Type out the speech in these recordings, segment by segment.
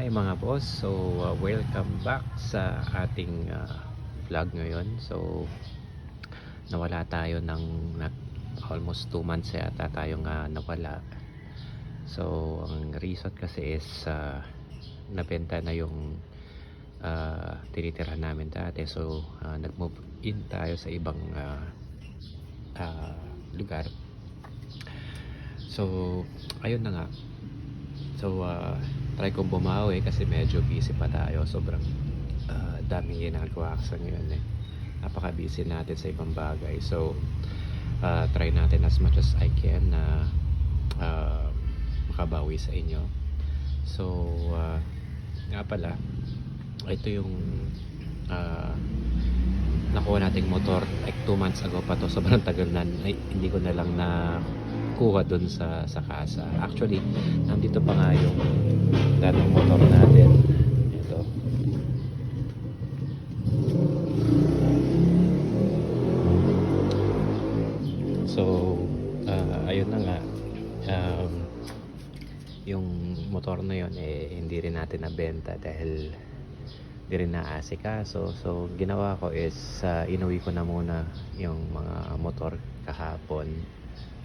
Hi mga boss, so welcome back sa ating vlog ngayon. So nawala tayo ng almost 2 months yata tayong nawala. So ang reason kasi is nabenta na yung tinitirhan namin dati. So nag-move in tayo sa ibang lugar. So ayun na nga. So try kong bumawi kasi medyo busy pa tayo. Sobrang daming ginagawa sa ngayon eh. Napaka busy natin sa ibang bagay. So try natin as much as I can na makabawi sa inyo. So nga pala, ito yung nakuha nating motor like 2 months ago pa to. Sobrang tagal na, hindi ko na lang na kuha dun sa kasa. Actually nandito pa nga yung dating motor natin. Ito. So ayun na nga, yung motor na yun hindi rin natin nabenta dahil hindi rin naasikaso. So ginawa ko is inuwi ko na muna yung mga motor kahapon.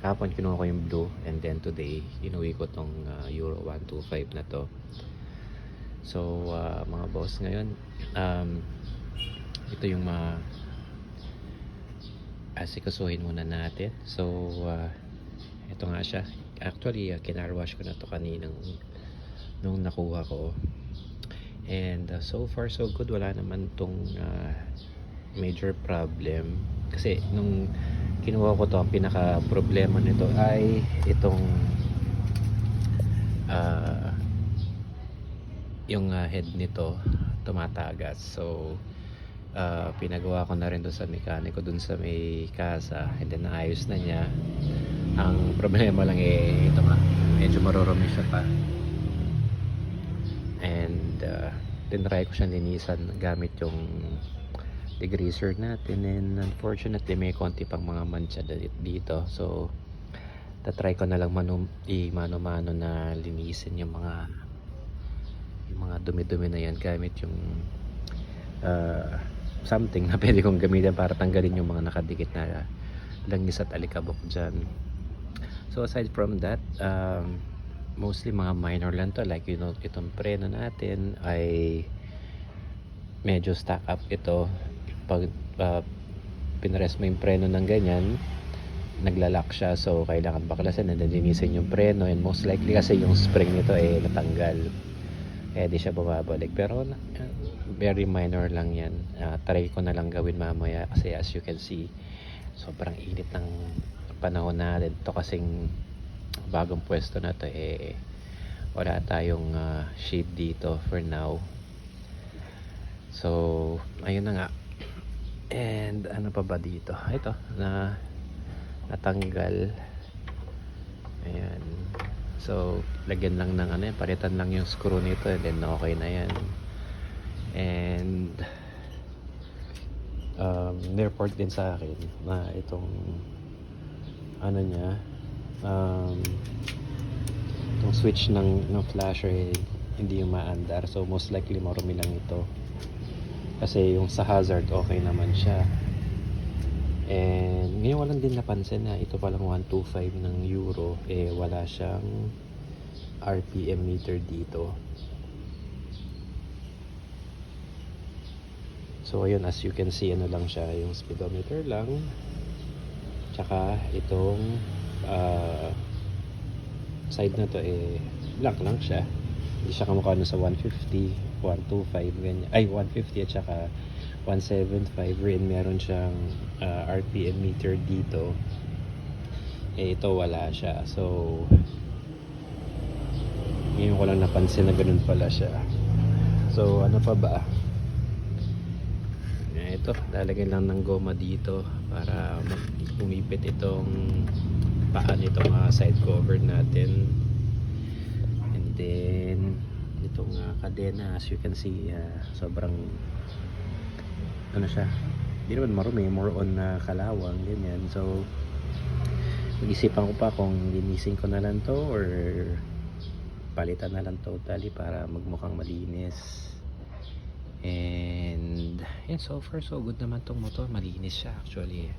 Kahapon kinuha ko yung blue, and then today inuwi ko tong Euro 125 na to. So mga boss, ngayon ito yung asikasuhin muna natin. So ito nga siya. Actually kinarwash ko na to kaninang nung nakuha ko, and so far so good. Wala naman tong major problem kasi nung kinuha ko to, ang pinaka problema nito ay itong yung head nito tumatagas. So pinagawa ko na rin doon sa mekaniko doon sa may kasa, and then naayos na niya. Ang problema lang ito nga, medyo marurumi siya pa, and tinry ko siyang linisan gamit yung degreaser natin, and unfortunately may konti pang mga mancha dito. So tatry ko na lang mano-mano na linisin yung mga dumi-dumi na yan gamit yung something na pwede kong gamitin para tanggalin yung mga nakadikit na langis at alikabok dyan. So aside from that, mostly mga minor lang to, like itong preno natin ay medyo stack up ito. Pag pinress mo yung preno ng ganyan, naglalak siya, so kailangan baklasin and then linisin yung preno, and most likely kasi yung spring nito natanggal, di siya bumabalik. Pero very minor lang yan. Try ko na lang gawin mamaya kasi as you can see, sobrang init ng panahon natin to, kasing bagong pwesto na to wala tayong shade dito for now. So ayun na nga. And ano pa ba dito? Ito na natanggal. Ayan. So lagyan lang ng palitan lang yung screw nito, and then okay na yan. And nireport din sa akin na itong niya, itong switch ng flasher hindi yung maandar. So most likely marumi lang ito, kasi yung sa hazard okay naman siya. And ngayon walang din napansin na ito palang 125 ng Euro wala siyang RPM meter dito. So ayun, as you can see, lang siya, yung speedometer lang, tsaka itong side na to blank lang siya. Hindi siya kamukha sa 150, 125 ganyan, 150 at saka 175 rin. Meron siyang RPM meter dito, ito wala siya. So ngayon ko lang napansin na ganun pala siya. So ano pa ba, ito, lalagyan lang ng goma dito para umipit itong paa nitong side cover natin. And then itong kadena, as you can see, sobrang siya, hindi naman marumi, more on kalawang ganyan. So mag-isipan ko pa kung linisin ko na lang to or palitan na lang totally para magmukhang malinis. And yun, so far so good naman tong motor, malinis siya actually.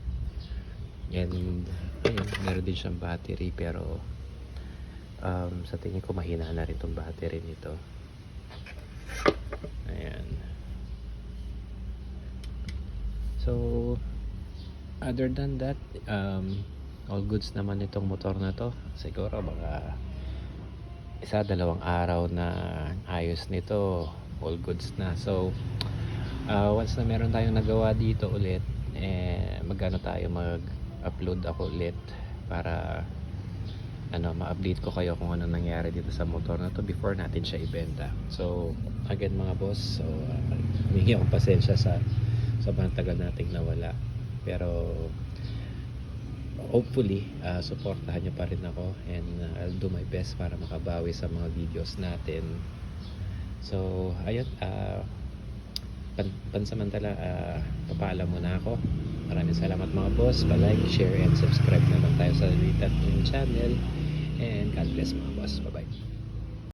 And ayun, meron din siyang battery pero sa tingin ko mahina na rin tong battery nito. Ayan. So other than that, all goods naman itong motor na to. Siguro baka 1-2 araw na ayos nito, all goods na. So once na meron tayong nagawa dito ulit, tayo mag-upload ako ulit para ma-update ko kayo kung ano nangyari dito sa motor na to before natin siya ibenta. So again mga boss, so humingi akong pasensya sa sobrang tagal nating nawala, pero hopefully suportahan nyo pa rin ako, and I'll do my best para makabawi sa mga videos natin. So ayun, pansamantala papaalam muna ako. Maraming salamat mga boss, pa-like, share and subscribe naman tayo sa Litat channel, and God bless mga boss. Bye bye.